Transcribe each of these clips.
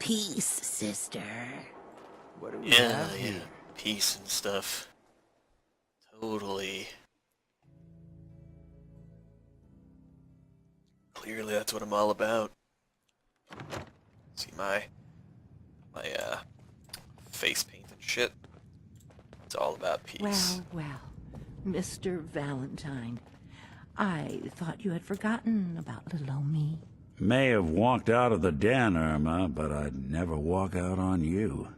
Peace, sister. What do we Yeah, have yeah. here? Peace and stuff. Totally. Clearly that's what I'm all about. See my face paint and shit. It's all about peace. Well, Mr. Valentine. I thought you had forgotten about little old me. May have walked out of the den, Irma, but I'd never walk out on you.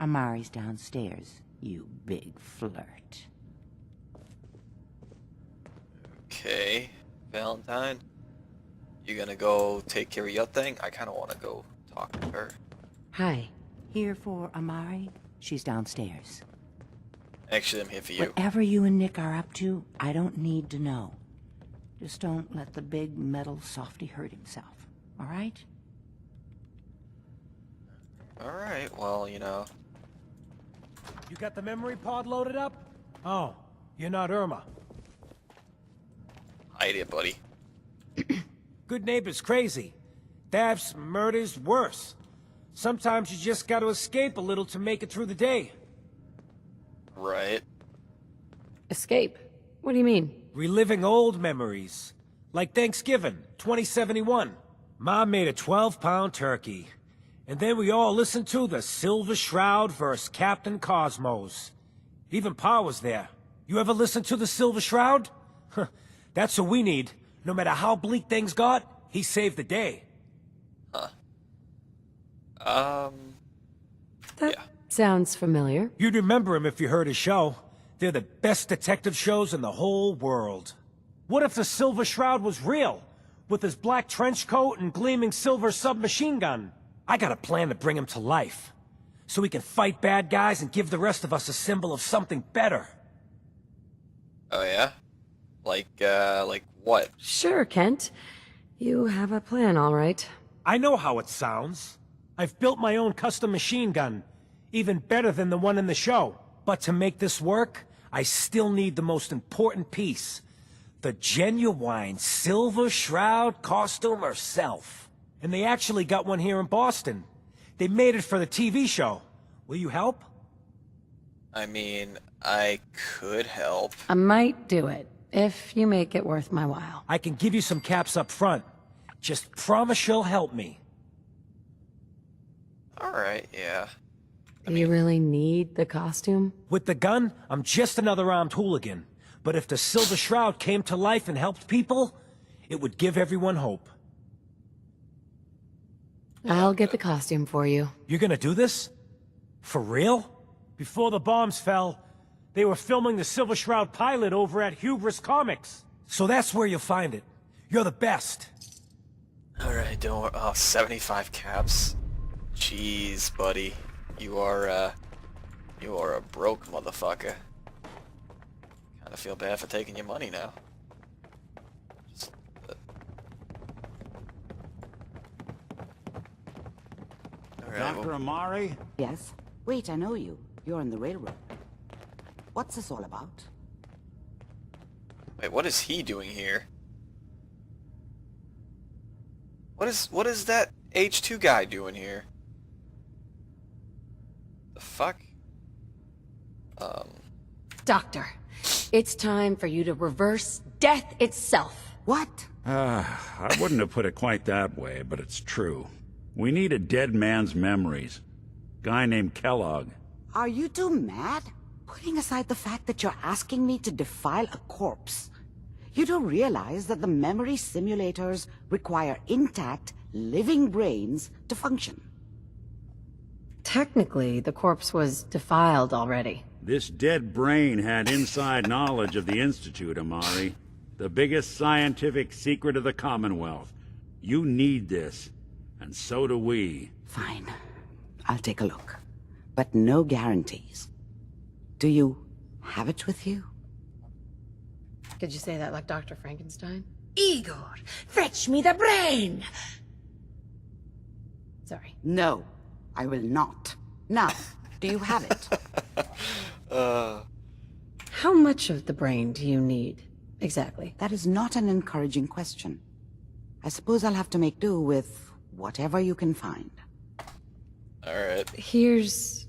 Amari's downstairs, you big flirt. Okay, Valentine. You gonna go take care of your thing? I kinda wanna go talk to her. Hi. Here for Amari? She's downstairs. Actually, I'm here for you. Whatever you and Nick are up to, I don't need to know. Just don't let the big metal softy hurt himself, all right? Alright, well, you know. You got the memory pod loaded up? Oh, you're not Irma. Hi there, buddy. Good neighbor's crazy. Thefts, murders, worse. Sometimes you just gotta escape a little to make it through the day. Right. Escape? What do you mean? Reliving old memories. Like Thanksgiving, 2071. Mom made a 12-pound turkey. And then we all listened to the Silver Shroud vs. Captain Cosmos. Even Pa was there. You ever listen to the Silver Shroud? That's what we need. No matter how bleak things got, he saved the day. That Yeah. sounds familiar. You'd remember him if you heard his show. They're the best detective shows in the whole world. What if the Silver Shroud was real? With his black trench coat and gleaming silver submachine gun? I got a plan to bring him to life. So we can fight bad guys and give the rest of us a symbol of something better. Oh yeah? Like what? Sure, Kent. You have a plan, all right. I know how it sounds. I've built my own custom machine gun. Even better than the one in the show. But to make this work, I still need the most important piece. The genuine Silver Shroud costume herself. And they actually got one here in Boston. They made it for the TV show. Will you help? I mean, I could help. I might do it, if you make it worth my while. I can give you some caps up front. Just promise you'll help me. Alright, yeah. Do you really need the costume? With the gun, I'm just another armed hooligan. But if the Silver Shroud came to life and helped people, it would give everyone hope. I'll get the costume for you. You're gonna do this? For real? Before the bombs fell, they were filming the Silver Shroud pilot over at Hubris Comics. So that's where you'll find it. You're the best. Alright, don't worry. Oh, 75 caps. Jeez, buddy. You are a broke motherfucker. Kinda feel bad for taking your money now. Just, Alright, Dr. well, Amari? Yes? Wait, I know you. You're on the railroad. What's this all about? wait, what is he doing here? What is that H2 guy doing here? The fuck? Doctor, it's time for you to reverse death itself. What? I wouldn't have put it quite that way, but it's true. We need a dead man's memories. Guy named Kellogg. Are you two mad? Putting aside the fact that you're asking me to defile a corpse, you don't realize that the memory simulators require intact, living brains to function. Technically, the corpse was defiled already. This dead brain had inside knowledge of the Institute, Amari. The biggest scientific secret of the Commonwealth. You need this, and so do we. Fine. I'll take a look. But no guarantees. Do you have it with you? Did you say that like Dr. Frankenstein? Igor, fetch me the brain! Sorry. No, I will not. Now, do you have it? How much of the brain do you need, exactly? That is not an encouraging question. I suppose I'll have to make do with whatever you can find. Alright. Here's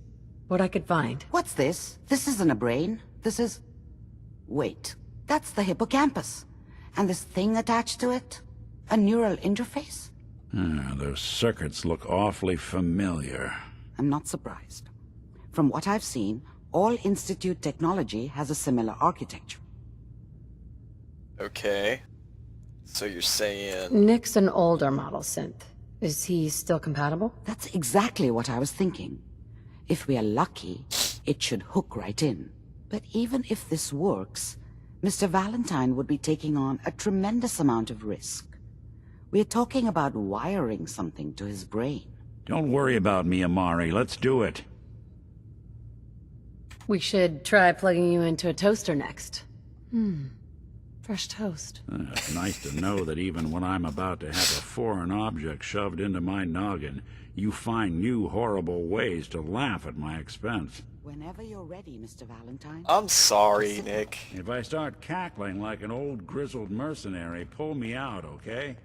what I could find. What's this? This isn't a brain. This is... Wait, that's the hippocampus. And this thing attached to it? A neural interface? Those circuits look awfully familiar. I'm not surprised. From what I've seen, all Institute technology has a similar architecture. Okay. So you're saying... Nick's an older model synth. Is he still compatible? That's exactly what I was thinking. If we are lucky, it should hook right in. But even if this works, Mr. Valentine would be taking on a tremendous amount of risk. We're talking about wiring something to his brain. Don't worry about me, Amari. Let's do it. We should try plugging you into a toaster next. Fresh toast. It's nice to know that even when I'm about to have a foreign object shoved into my noggin, you find new horrible ways to laugh at my expense. Whenever you're ready, Mr. Valentine. I'm sorry, Nick. If I start cackling like an old grizzled mercenary, pull me out, okay?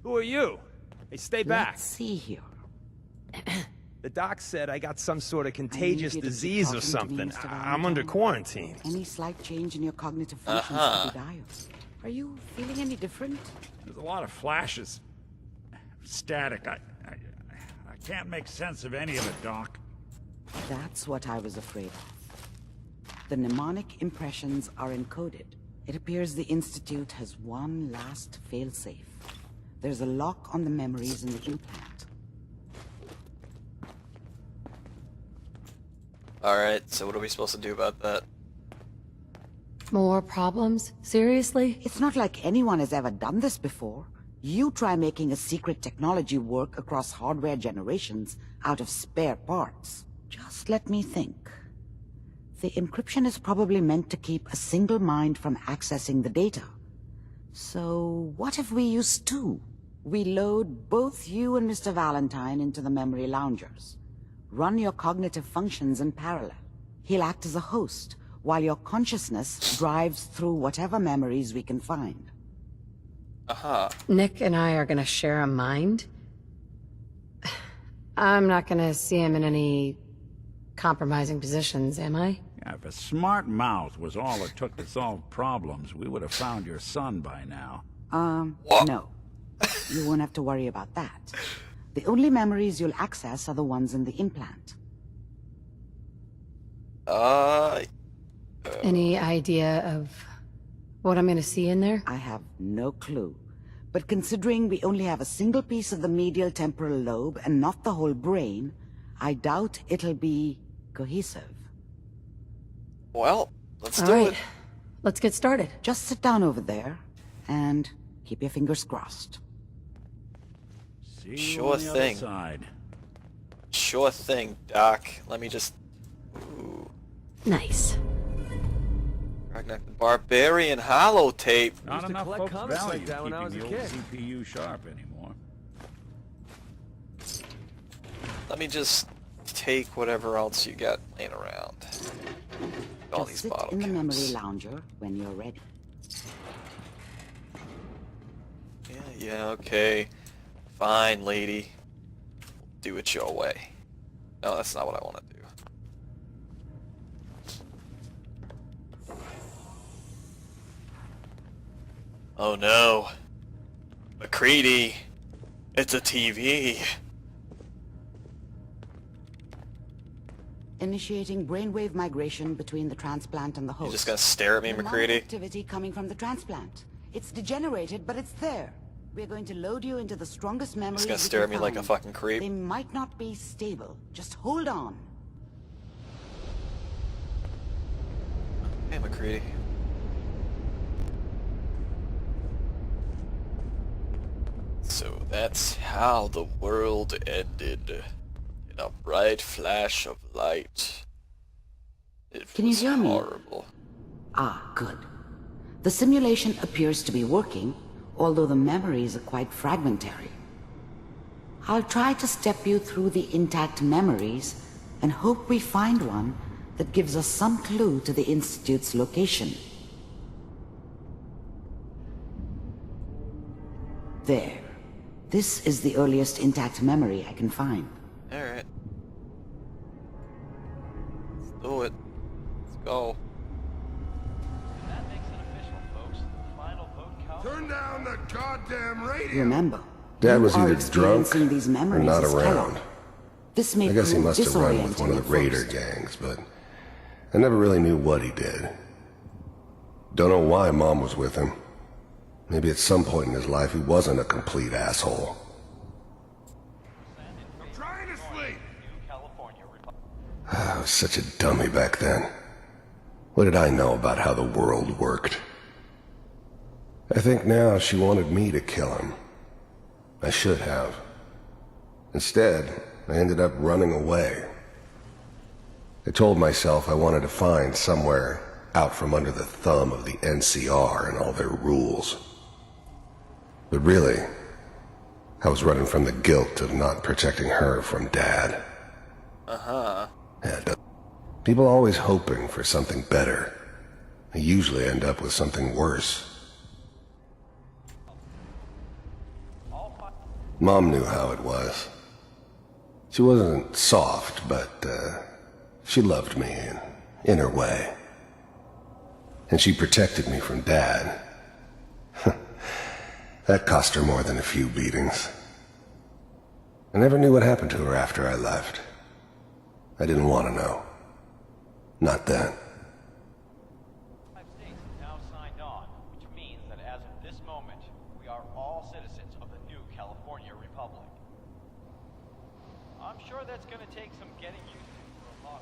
Who are you? Hey, stay back. Let's see here. The doc said I got some sort of I contagious need you to keep disease or talking to me, something. Mr. I'm under Valentine. quarantine. Any slight change in your cognitive functions could be dire. Are you feeling any different? There's a lot of flashes. Static. I can't make sense of any of it, Doc. That's what I was afraid of. The mnemonic impressions are encoded. It appears the Institute has one last failsafe. There's a lock on the memories in the implant. Alright, so what are we supposed to do about that? More problems? Seriously? It's not like anyone has ever done this before. You try making a secret technology work across hardware generations out of spare parts. Just let me think. The encryption is probably meant to keep a single mind from accessing the data. So what if we use two? We load both you and Mr. Valentine into the memory loungers. Run your cognitive functions in parallel. He'll act as a host, while your consciousness drives through whatever memories we can find. Aha. Nick and I are gonna share a mind? I'm not gonna see him in any compromising positions, am I? Yeah, if a smart mouth was all it took to solve problems, we would have found your son by now. No. You won't have to worry about that. The only memories you'll access are the ones in the implant. Any idea of what I'm gonna see in there? I have no clue. But considering we only have a single piece of the medial temporal lobe and not the whole brain, I doubt it'll be cohesive. Well, let's All do right, it. let's get started. Just sit down over there and keep your fingers crossed. See you Sure on the thing. other side. Sure thing, Doc. Let me just... Ooh. Nice. Ragnar the Barbarian holotape. Not to enough collect folks comics value like that when I keeping was the a old kid. CPU sharp anymore. Let me just take whatever else you got laying around. All Just these sit bottle in the memory caps. lounger when you're ready. Yeah, okay. Fine, lady. Do it your way. No, that's not what I want to do. Oh no. MacCready. It's a TV. Initiating brainwave migration between the transplant and the host. You're just gonna stare at me, The amount of MacCready? activity coming from the transplant. It's degenerated, but it's there. We're going to load you into the strongest memories. Just gonna we stare can at me like a find. fucking creep. They might not be stable. Just hold on. Hey, MacCready. So that's how the world ended. In a bright flash of light. It Can you was hear me? horrible. Ah, good. The simulation appears to be working, although the memories are quite fragmentary. I'll try to step you through the intact memories and hope we find one that gives us some clue to the Institute's location. There. This is the earliest intact memory I can find. Alright. Let's do it. Let's go. That makes it official, folks. The final vote count. Turn down the goddamn radio! Remember, Dad you was are either drunk experiencing these or memories not as around. Kellogg. This may I guess he prove must have run with one of the disorienting at Raider first. gangs, but I never really knew what he did. Don't know why Mom was with him. Maybe at some point in his life he wasn't a complete asshole. I'm trying to sleep! I was such a dummy back then. What did I know about how the world worked? I think now she wanted me to kill him. I should have. Instead, I ended up running away. I told myself I wanted to find somewhere out from under the thumb of the NCR and all their rules. But really, I was running from the guilt of not protecting her from Dad. And people always hoping for something better. They usually end up with something worse. Mom knew how it was. She wasn't soft, but she loved me in her way. And she protected me from Dad. That cost her more than a few beatings. I never knew what happened to her after I left. I didn't want to know. Not then. 5 states have now signed on, which means that as of this moment, we are all citizens of the new California Republic. I'm sure that's going to take some getting used to for a lot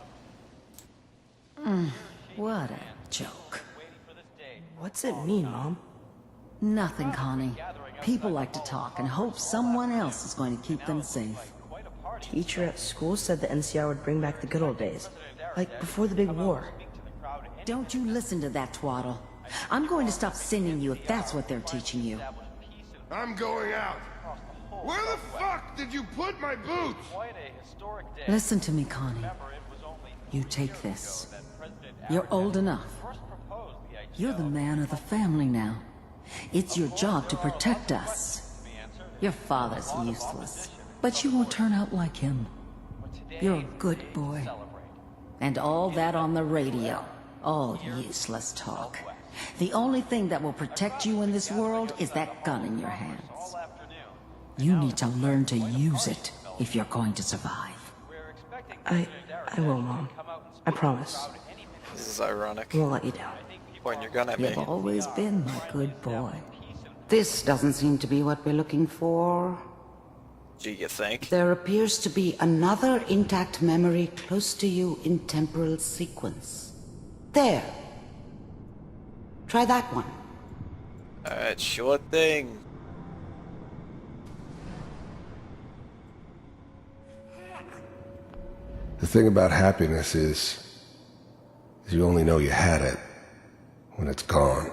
of us. What a joke. Waiting for this day. What's it mean, Mom? Nothing, Connie. People like to talk and hope someone else is going to keep them safe. Quite a party. Teacher at school said the NCR would bring back the good old days. Like before the big war. Don't you listen to that twaddle. I'm going to stop singing you if that's what they're teaching you. I'm going out! Where the fuck did you put my boots? Quite a historic day. Listen to me, Connie. Remember, it was only You take this. that President You're old enough. first proposed the idea. You're the man of the family now. It's your job to protect us. Your father's useless, but you won't turn out like him. You're a good boy. And all that on the radio. All useless talk. The only thing that will protect you in this world is that gun in your hands. You need to learn to use it if you're going to survive. I will, Mom. I promise. This is ironic. I won't let you down. Point your gun at me. You've always been my good boy. This doesn't seem to be what we're looking for. Do you think? There appears to be another intact memory close to you in temporal sequence. There. Try that one. Alright, sure thing. The thing about happiness is you only know you had it when it's gone.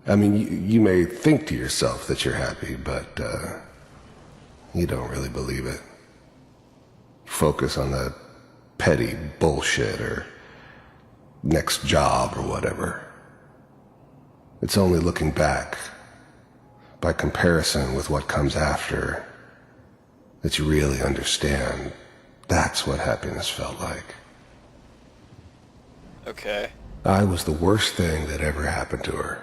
I mean, you may think to yourself that you're happy, but you don't really believe it. Focus on the petty bullshit or next job or whatever. It's only looking back, by comparison with what comes after, that you really understand that's what happiness felt like. Okay. I was the worst thing that ever happened to her.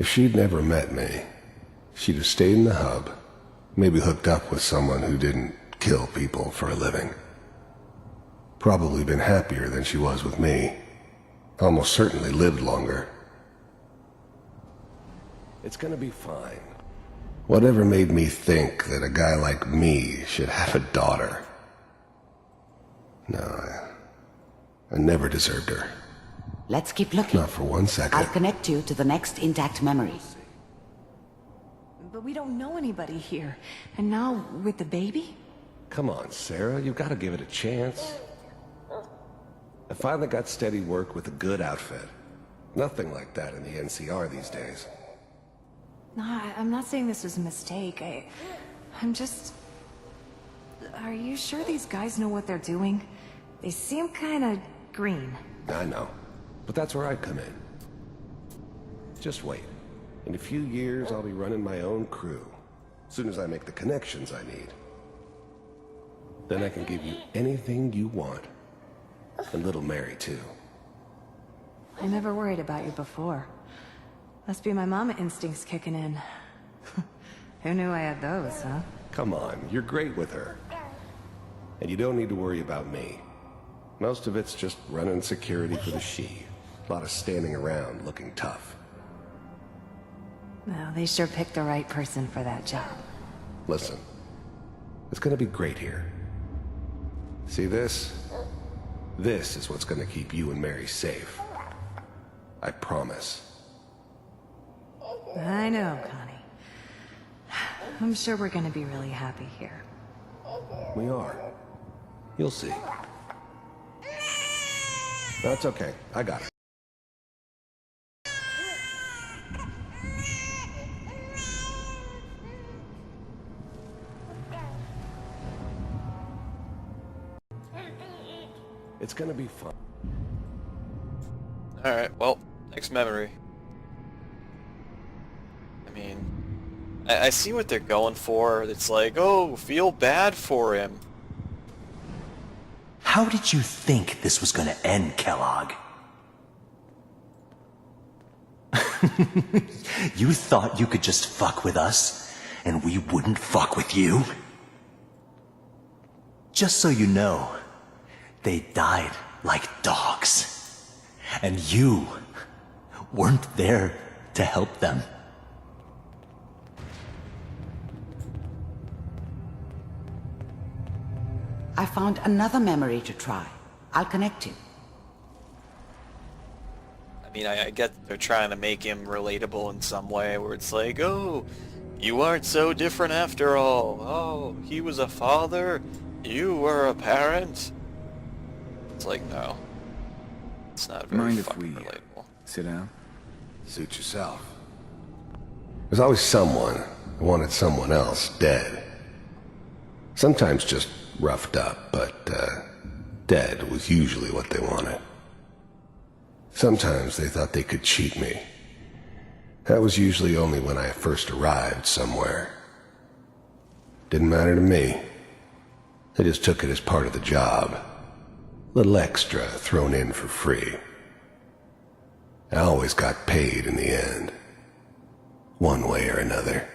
If she'd never met me, she'd have stayed in the hub, maybe hooked up with someone who didn't kill people for a living. Probably been happier than she was with me. Almost certainly lived longer. It's gonna be fine. Whatever made me think that a guy like me should have a daughter? No, I never deserved her. Let's keep looking. Not for 1 second. I'll connect you to the next intact memory. But we don't know anybody here. And now, with the baby? Come on, Sarah, you've got to give it a chance. I finally got steady work with a good outfit. Nothing like that in the NCR these days. No, I'm not saying this was a mistake. I'm just... Are you sure these guys know what they're doing? They seem kinda green. I know, but that's where I come in. Just wait. In a few years, I'll be running my own crew, as soon as I make the connections I need. Then I can give you anything you want. And little Mary, too. I never worried about you before. Must be my mama instincts kicking in. Who knew I had those, huh? Come on, you're great with her. And you don't need to worry about me. Most of it's just running security for the she. A lot of standing around looking tough. Well, they sure picked the right person for that job. Listen, it's gonna be great here. See this? This is what's gonna keep you and Mary safe. I promise. I know, Connie. I'm sure we're gonna be really happy here. We are. You'll see. That's okay. I got it. It's gonna be fun. Alright, well, next memory. I mean, I see what they're going for. It's like, oh, feel bad for him. How did you think this was gonna end, Kellogg? You thought you could just fuck with us, and we wouldn't fuck with you? Just so you know, they died like dogs. And you weren't there to help them. I found another memory to try. I'll connect you. I mean, I get they're trying to make him relatable in some way, where it's like, oh, you aren't so different after all. Oh, he was a father, you were a parent. It's like, no. It's not very fucking relatable. Sit down? Suit yourself. There's always someone who wanted someone else dead. Sometimes just roughed up, but dead was usually what they wanted. Sometimes they thought they could cheat me. That was usually only when I first arrived somewhere. Didn't matter to me. I just took it as part of the job. Little extra thrown in for free. I always got paid in the end. One way or another.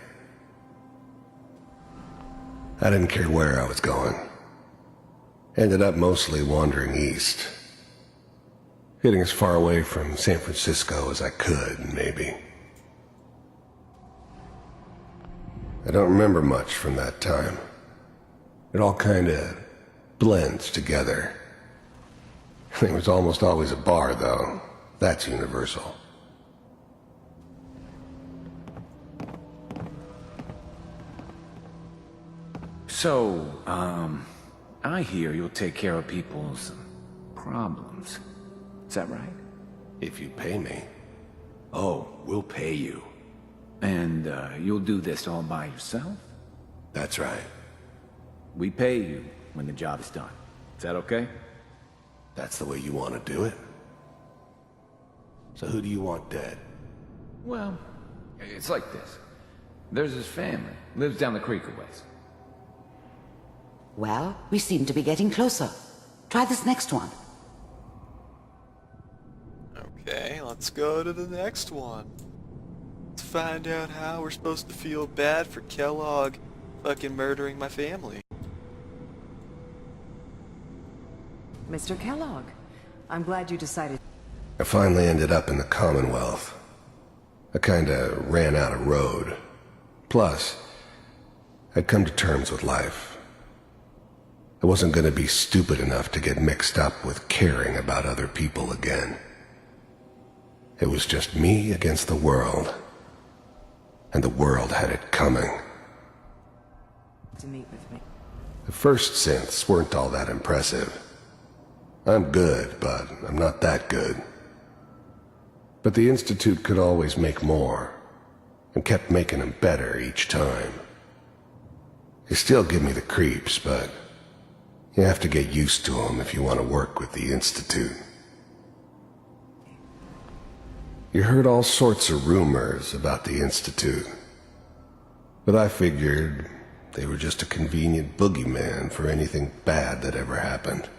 I didn't care where I was going. Ended up mostly wandering east. Getting as far away from San Francisco as I could, maybe. I don't remember much from that time. It all kinda blends together. There was almost always a bar, though. That's universal. So, I hear you'll take care of people's problems. Is that right? If you pay me. Oh, we'll pay you. And, you'll do this all by yourself? That's right. We pay you when the job is done. Is that okay? That's the way you want to do it? So who do you want dead? Well, it's like this. There's his family. Lives down the creek a ways. Well, we seem to be getting closer. Try this next one. Okay, let's go to the next one. Let's find out how we're supposed to feel bad for Kellogg fucking murdering my family. Mr. Kellogg, I'm glad you decided. I finally ended up in the Commonwealth. I kinda ran out of road. Plus, I'd come to terms with life. I wasn't gonna be stupid enough to get mixed up with caring about other people again. It was just me against the world. And the world had it coming. To meet with me. The first synths weren't all that impressive. I'm good, but I'm not that good. But the Institute could always make more, and kept making them better each time. They still give me the creeps, but you have to get used to them if you want to work with the Institute. You heard all sorts of rumors about the Institute. But I figured they were just a convenient boogeyman for anything bad that ever happened.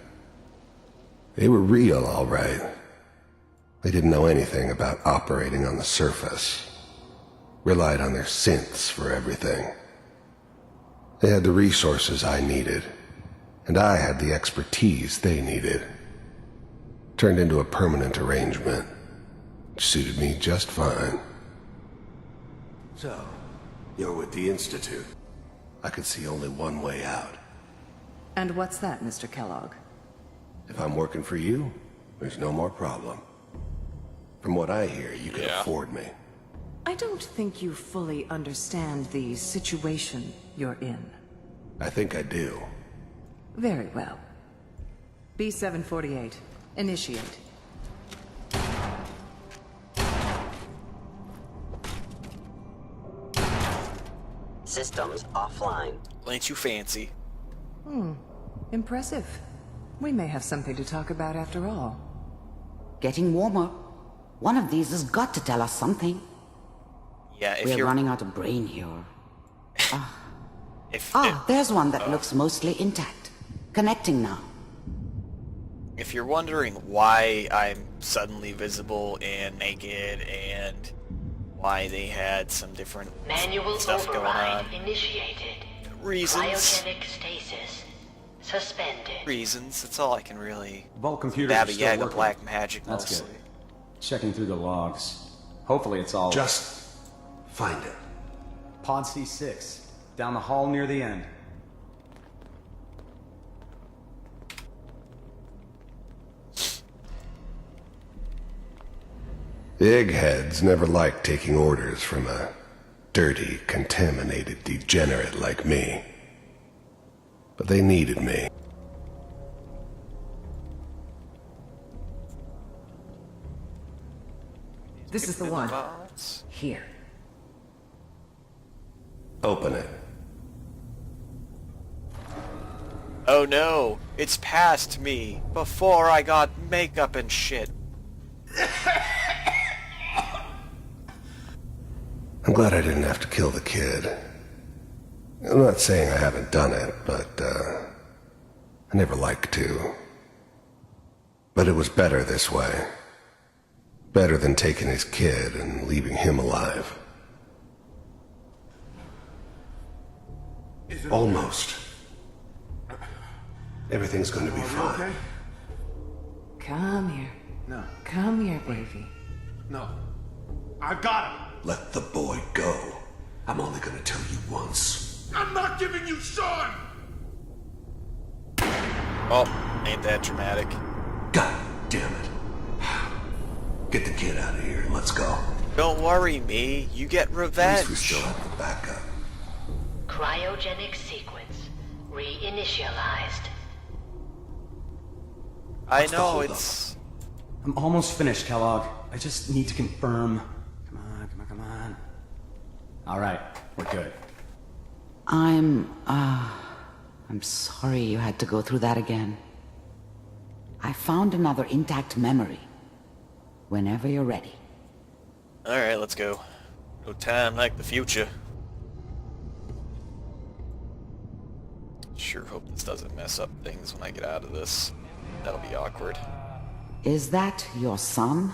They were real, all right. They didn't know anything about operating on the surface. Relied on their synths for everything. They had the resources I needed, and I had the expertise they needed. Turned into a permanent arrangement, which suited me just fine. So, you're with the Institute. I could see only one way out. And what's that, Mr. Kellogg? If I'm working for you, there's no more problem. From what I hear, you can afford me. I don't think you fully understand the situation you're in. I think I do. Very well. B-748, initiate. Systems offline. Ain't you fancy? Impressive. We may have something to talk about after all. Getting warmer. One of these has got to tell us something. Yeah, if We're you're running out of brain here. There's one that looks mostly intact. Connecting now. if you're wondering why I'm suddenly visible and naked and why they had some different Manual stuff going override on. Initiated. Reasons. Cryogenic stasis. Suspended. Reasons. That's all I can really. Vault computers Baba are still Yaga working. black magic That's mostly. good. Checking through the logs. Hopefully it's all... Just find it. Pod C6. Down the hall near the end. The eggheads never liked taking orders from a dirty, contaminated degenerate like me. But they needed me. This is the one. Here. Open it. Oh no, it's past me, before I got makeup and shit. I'm glad I didn't have to kill the kid. I'm not saying I haven't done it, but, I never liked to. But it was better this way. Better than taking his kid and leaving him alive. Almost. Everything's going to be fine. Come here. No. Come here, baby. No. I got him! Let the boy go. I'm only going to tell you once. I'm not giving you Sean! Oh, ain't that dramatic. God damn it. Get the kid out of here and let's go. Don't worry, me. You get At revenge. least we still have the backup. Cryogenic sequence reinitialized. I know, it's... I'm almost finished, Kellogg. I just need to confirm. Come on, come on, come on. Alright, we're good. I'm sorry you had to go through that again. I found another intact memory. Whenever you're ready. Alright, let's go. No time like the future. Sure hope this doesn't mess up things when I get out of this. That'll be awkward. Is that your son?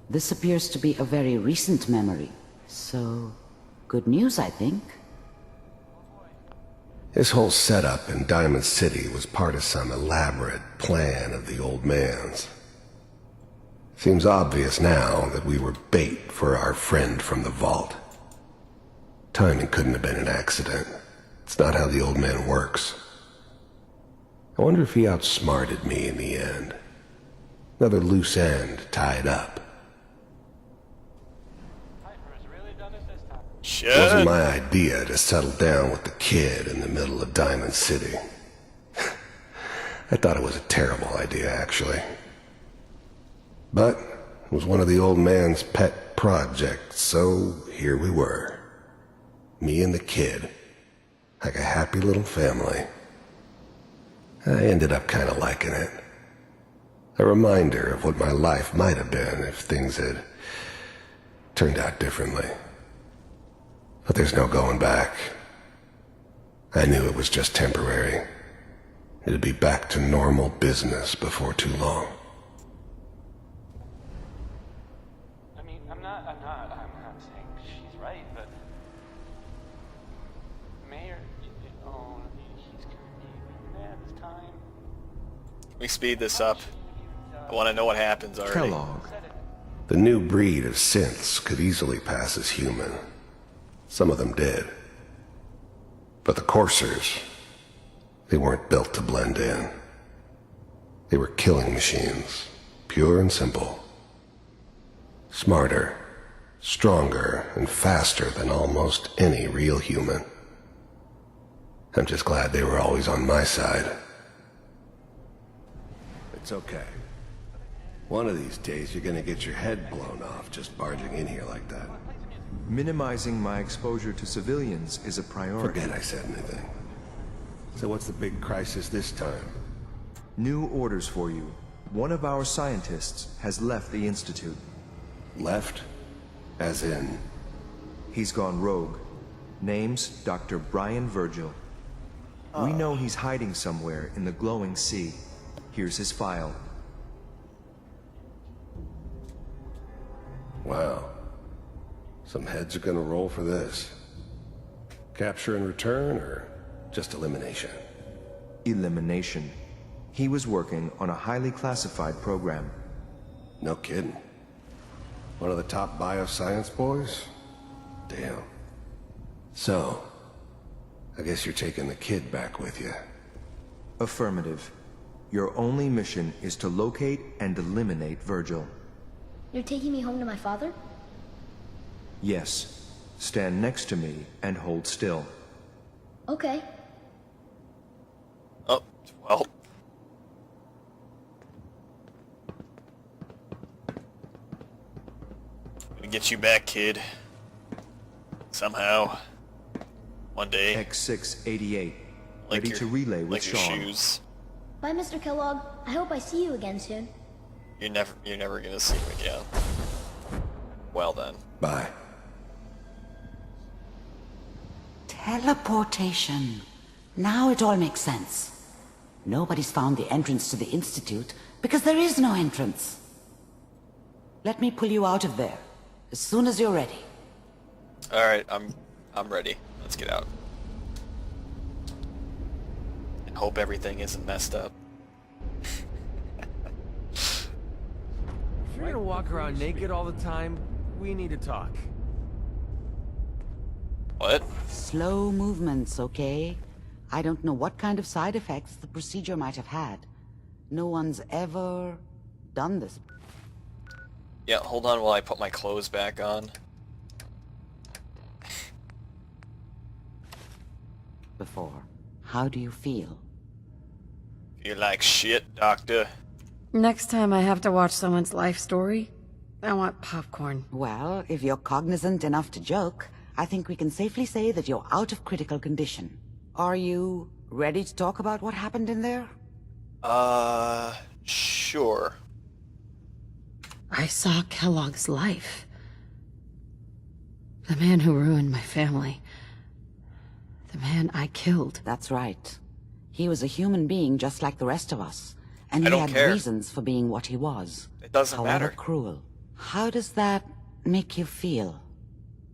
This appears to be a very recent memory. So, good news, I think. This whole setup in Diamond City was part of some elaborate plan of the old man's. Seems obvious now that we were bait for our friend from the vault. Timing couldn't have been an accident. It's not how the old man works. I wonder if he outsmarted me in the end. Another loose end tied up. It wasn't my idea to settle down with the kid in the middle of Diamond City. I thought it was a terrible idea, actually. But it was one of the old man's pet projects, so here we were. Me and the kid. Like a happy little family. I ended up kind of liking it. A reminder of what my life might have been if things had turned out differently. But there's no going back. I knew it was just temporary. It'd be back to normal business before too long. I mean, I'm not saying she's right, but Mayor, he's gonna be mad this time. Can we speed this up? I want to know what happens already. Kellogg. The new breed of synths could easily pass as human. Some of them did. But the coursers, they weren't built to blend in. They were killing machines, pure and simple. Smarter, stronger, and faster than almost any real human. I'm just glad they were always on my side. It's okay. One of these days you're gonna get your head blown off just barging in here like that. Minimizing my exposure to civilians is a priority. Forget I said anything. So what's the big crisis this time? New orders for you. One of our scientists has left the Institute. Left? As in? He's gone rogue. Name's Dr. Brian Virgil. We know he's hiding somewhere in the glowing sea. Here's his file. Wow. Some heads are gonna roll for this. Capture and return, or just elimination? Elimination. He was working on a highly classified program. No kidding. One of the top bioscience boys? Damn. So, I guess you're taking the kid back with you. Affirmative. Your only mission is to locate and eliminate Virgil. You're taking me home to my father? Yes. Stand next to me and hold still. Okay. Oh, well. Gonna get you back, kid. Somehow. One day. X688. Ready to relay with Sean. Shoes. Bye, Mr. Kellogg. I hope I see you again soon. You're never gonna see him again. Well then. Bye. Teleportation. Now it all makes sense. Nobody's found the entrance to the Institute because there is no entrance. Let me pull you out of there as soon as you're ready. Alright, I'm ready. Let's get out. And hope everything isn't messed up. If you're gonna walk around naked all the time, we need to talk. What? Slow movements, okay? I don't know what kind of side effects the procedure might have had. No one's ever done this. Yeah, hold on while I put my clothes back on. Before. How do you feel? Feel like shit, Doctor. Next time I have to watch someone's life story, I want popcorn. Well, if you're cognizant enough to joke, I think we can safely say that you're out of critical condition. Are you ready to talk about what happened in there? Sure. I saw Kellogg's life. The man who ruined my family. The man I killed. That's right. He was a human being just like the rest of us. And I he don't had care. reasons for being what he was. It doesn't However matter. cruel. How does that make you feel?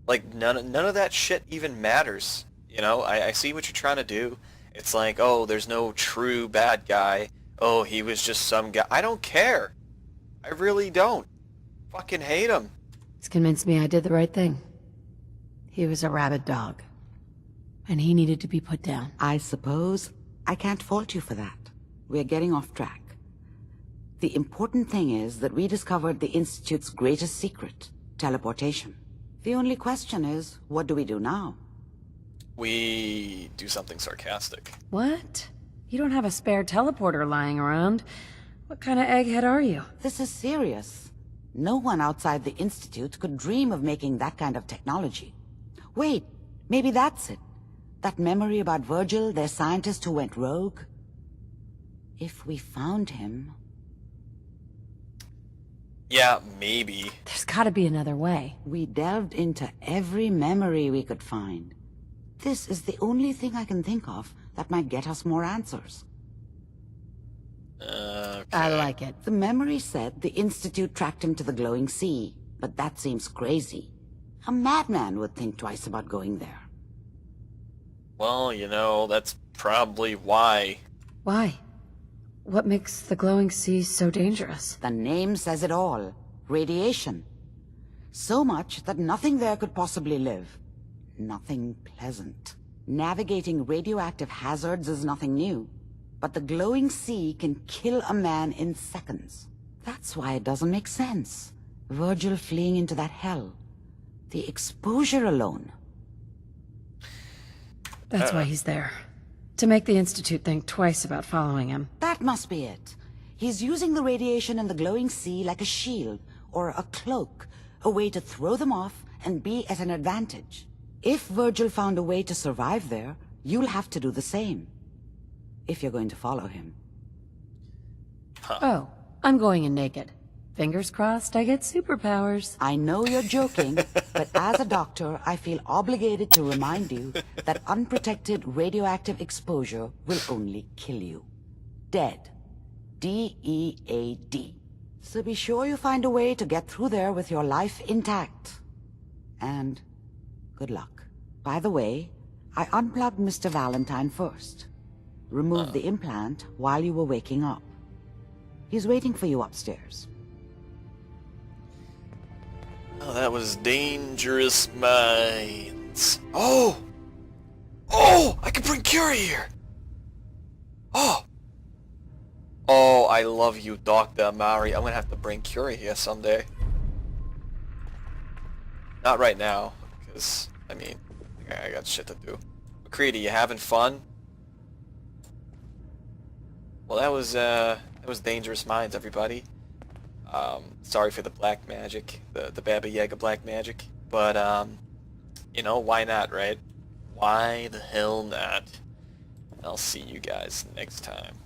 Like, none of that shit even matters. You know, I see what you're trying to do. It's like, oh, there's no true bad guy. Oh, he was just some guy. I don't care. I really don't. Fucking hate him. He's convinced me I did the right thing. He was a rabid dog. And he needed to be put down. I suppose I can't fault you for that. We're getting off track. The important thing is that we discovered the Institute's greatest secret, teleportation. The only question is, what do we do now? We do something sarcastic. What? You don't have a spare teleporter lying around. What kind of egghead are you? This is serious. No one outside the Institute could dream of making that kind of technology. Wait, maybe that's it. That memory about Virgil, their scientist who went rogue? If we found him, Yeah, maybe. There's gotta be another way. We delved into every memory we could find. This is the only thing I can think of that might get us more answers. I like it. The memory said the Institute tracked him to the glowing sea, but that seems crazy. A madman would think twice about going there. Well, you know, that's probably why. Why? What makes the glowing sea so dangerous? The name says it all. Radiation. So much that nothing there could possibly live. Nothing pleasant. Navigating radioactive hazards is nothing new. But the glowing sea can kill a man in seconds. That's why it doesn't make sense. Virgil fleeing into that hell. The exposure alone. That's why he's there. To make the Institute think twice about following him. That must be it. He's using the radiation in the glowing sea like a shield or a cloak, a way to throw them off and be at an advantage. If Virgil found a way to survive there, you'll have to do the same. If you're going to follow him. Oh, I'm going in naked. Fingers crossed I get superpowers. I know you're joking, but as a doctor, I feel obligated to remind you that unprotected radioactive exposure will only kill you. Dead. D-E-A-D. So be sure you find a way to get through there with your life intact. And good luck. By the way, I unplugged Mr. Valentine first. Removed the implant while you were waking up. He's waiting for you upstairs. Oh, that was Dangerous Minds. Oh! Oh! I can bring Curie here! Oh! Oh, I love you, Dr. Amari. I'm gonna have to bring Curie here someday. Not right now, because, I mean, I got shit to do. McCready, you having fun? Well, that was Dangerous Minds, everybody. Sorry for the black magic, the Baba Yaga black magic, but you know, why not, right? Why the hell not? I'll see you guys next time.